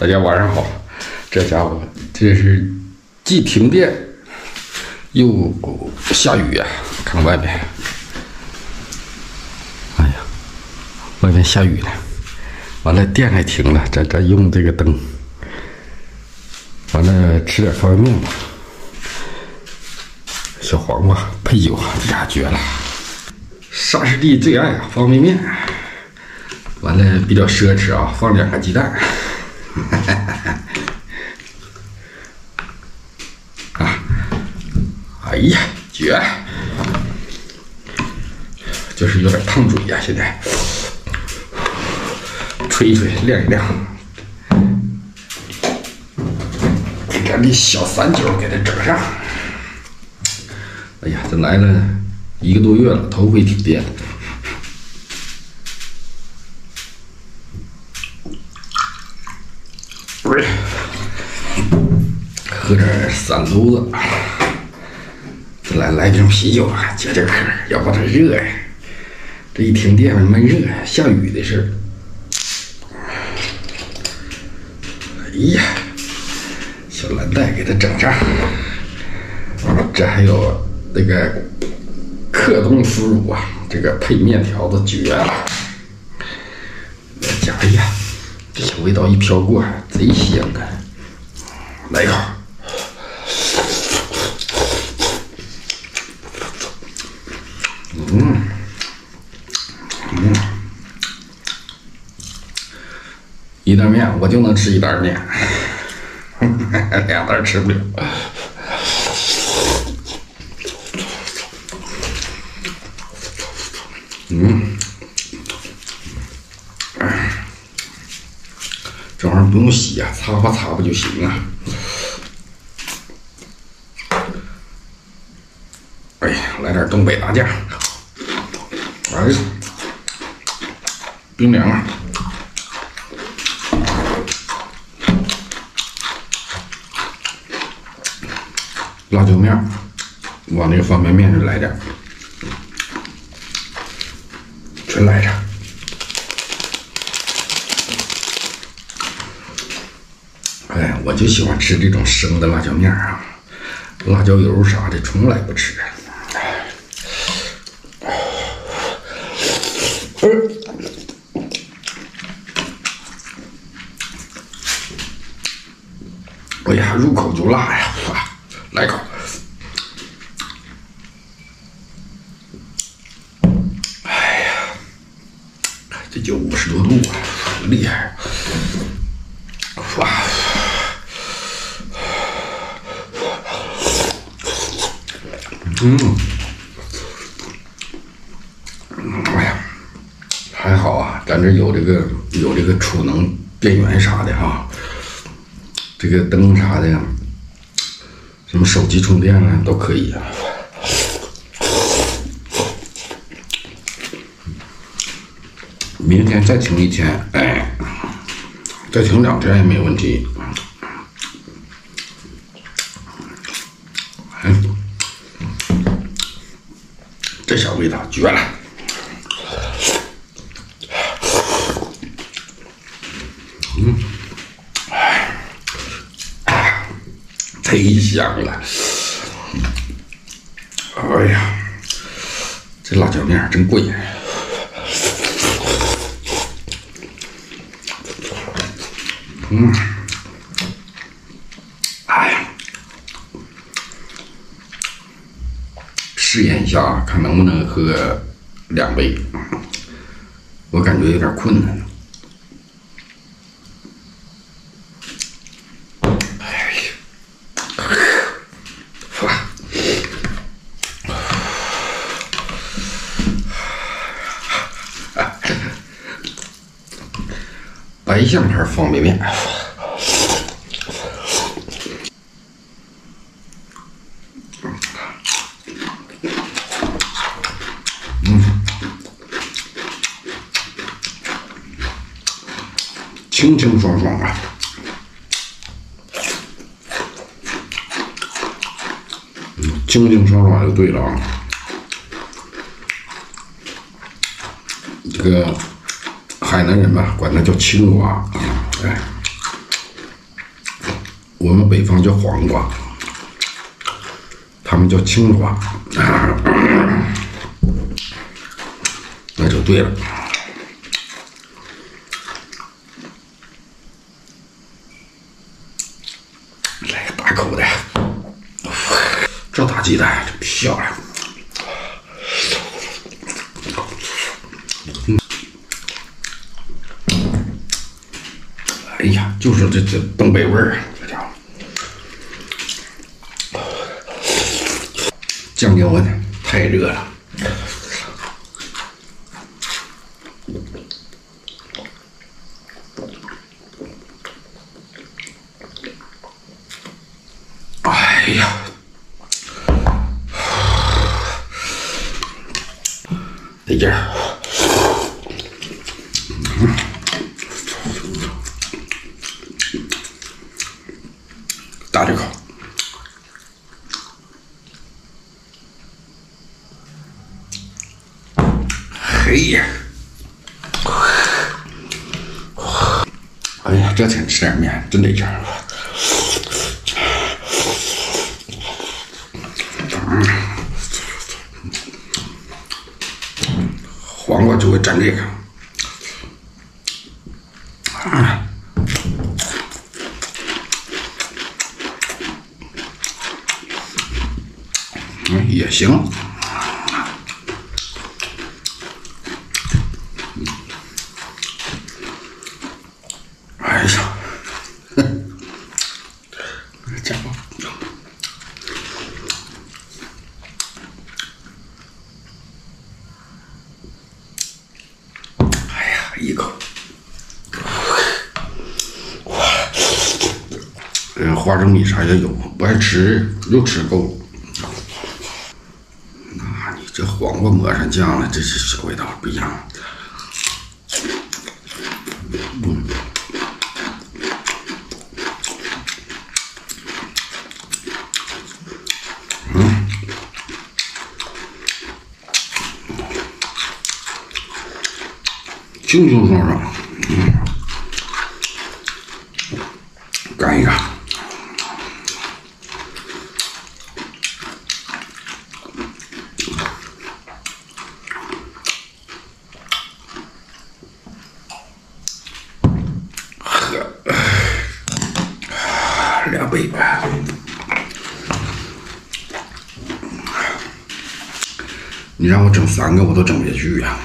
大家晚上好，这家伙这是既停电又下雨呀、看外面，哎呀，外面下雨了，完了电还停了，咱用这个灯，完了吃点方便面吧，小黄瓜配酒，这家绝了，沙师弟最爱方便面，完了比较奢侈啊，放2个鸡蛋。啊！哎呀，绝！就是有点烫嘴呀、现在吹一吹，晾一晾。给咱这小三角给它整上。哎呀，这来了1个多月了，头回停电。喝点散撸子，再来瓶啤酒啊，解解渴，要不它热呀。这一停电闷热呀，下雨的事儿。哎呀，小蓝带给它整上，这还有那个克冻腐乳啊，这个配面条子绝了。家哎呀，这小味道一飘过，贼香啊！来一口。一袋面我就能吃1袋面，2袋吃不了。这玩意儿不用洗啊，擦吧就行啊。哎呀，来点东北大酱，哎，冰凉啊。辣椒面往那个方便面上来点，全来着。哎，我就喜欢吃这种生的辣椒面啊，辣椒油啥的从来不吃。哎呀，入口就辣呀！来口，哎呀，这就50多度啊，厉害！哇，哎呀，还好啊，咱这有这个储能电源啥的哈，这个灯啥的。什么手机充电啊都可以啊。明天再停1天，哎，再停2天也没问题。哎，这小味道绝了。忒香了！哎呀，这辣椒面真贵。哎呀，试验一下啊，看能不能喝2杯。我感觉有点困难。白象牌方便面，清清爽爽啊！清清爽爽就对了啊！这个海南人吧，管它叫青蛙，哎，我们北方叫黄瓜，他们叫青瓜，那就对了。来个大口的，这大鸡蛋真漂亮。哎呀，就是这东北味儿啊，这家伙。降降温，太热了。哎呀，得劲儿。大这口，嘿呀，哎呀，这天吃点面真得劲儿。黄瓜就会蘸这个。也行。哎呀，家伙，哎呀，一口，花生米啥也有，不爱吃又吃够。这黄瓜抹上酱了，这是小味道不一样。清清爽爽，干一个。2杯吧，你让我整3个，我都整不下去呀，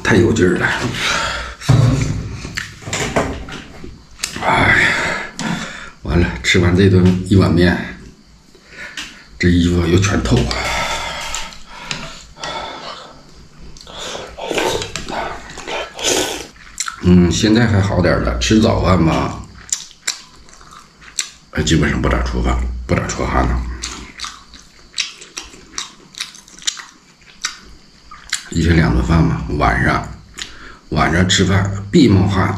太有劲儿了。哎呀，完了，吃完这顿1碗面，这衣服又全透了。现在还好点了，吃早饭吧，基本上不咋出汗，不咋出汗了。1天2顿饭嘛，晚上吃饭必冒汗，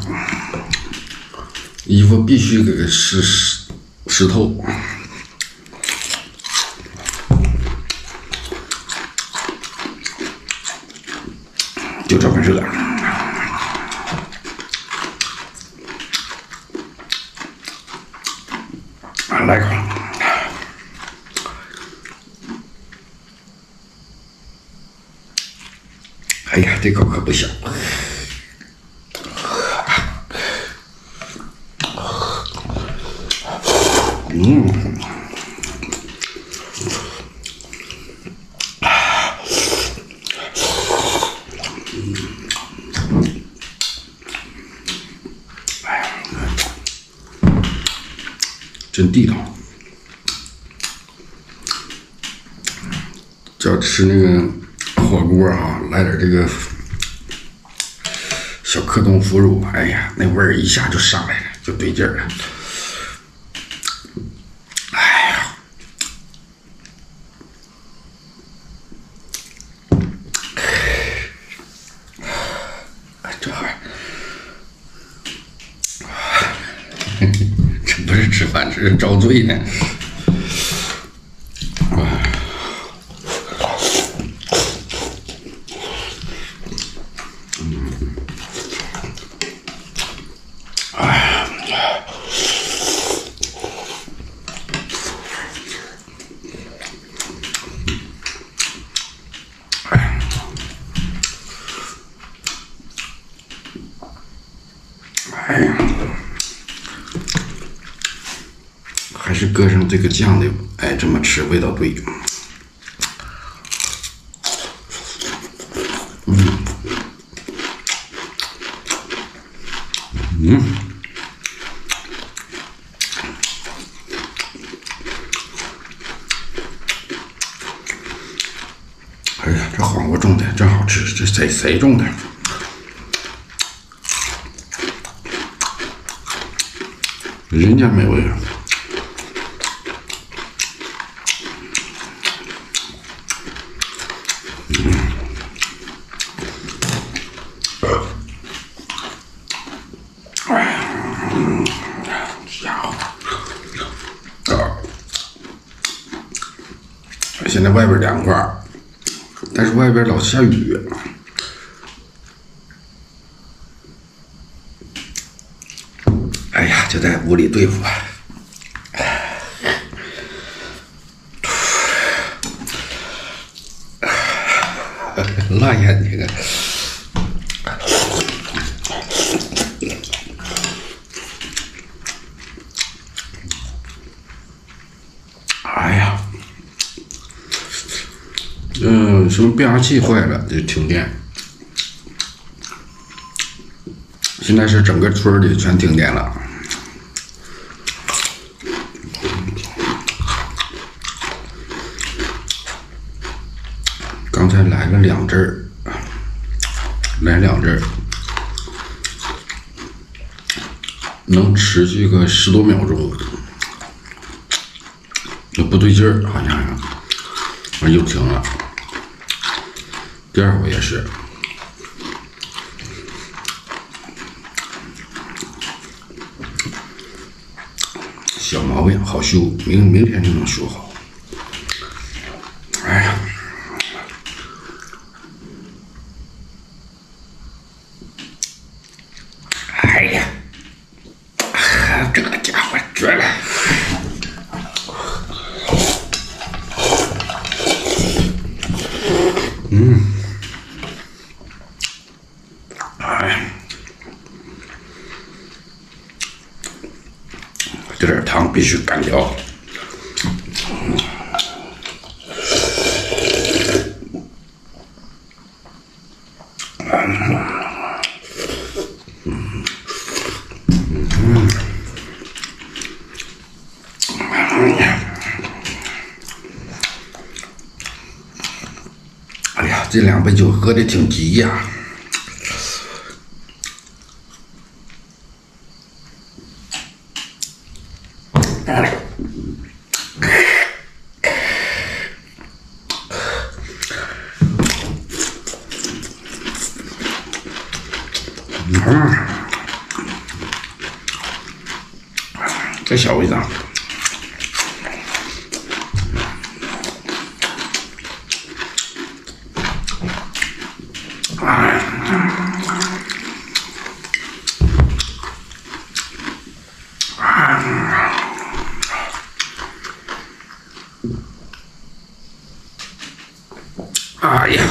衣服必须给它湿透。就这么热。来口，哎呀，这口可不小。真地道。这要吃那个火锅啊，来点这个小柯东腐乳，哎呀，那味儿一下就上来了，就对劲儿了。哎呀，这还这不是吃饭，这是遭罪呢。哎呀，还是搁上这个酱的，哎，这么吃味道对。哎呀，这黄瓜种的真好吃，这谁种的？人家美味。家伙，现在外边凉快，但是外边老下雨。哎呀，就在屋里对付吧。辣眼睛啊！哎呀，什么变压器坏了就停电，现在是整个村里全停电了。刚才来了2阵儿，能持续个10多秒钟，就不对劲儿，好像是，又停了。第2回也是，小毛病好修，明天就能修好。哎呀！哎呀，这个家伙绝了！哎，这点汤必须干掉。哎呀，这2杯酒喝的挺急呀！这小味道。哎呀，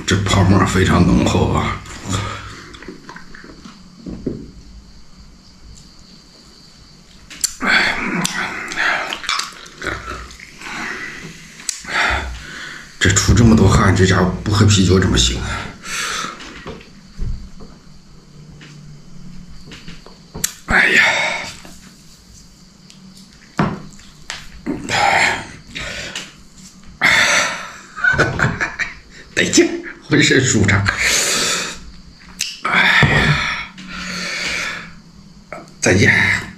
这泡沫非常浓厚啊！这出这么多汗，这家伙不喝啤酒怎么行啊？哎呀！得劲，浑身舒畅。哎呀，再见。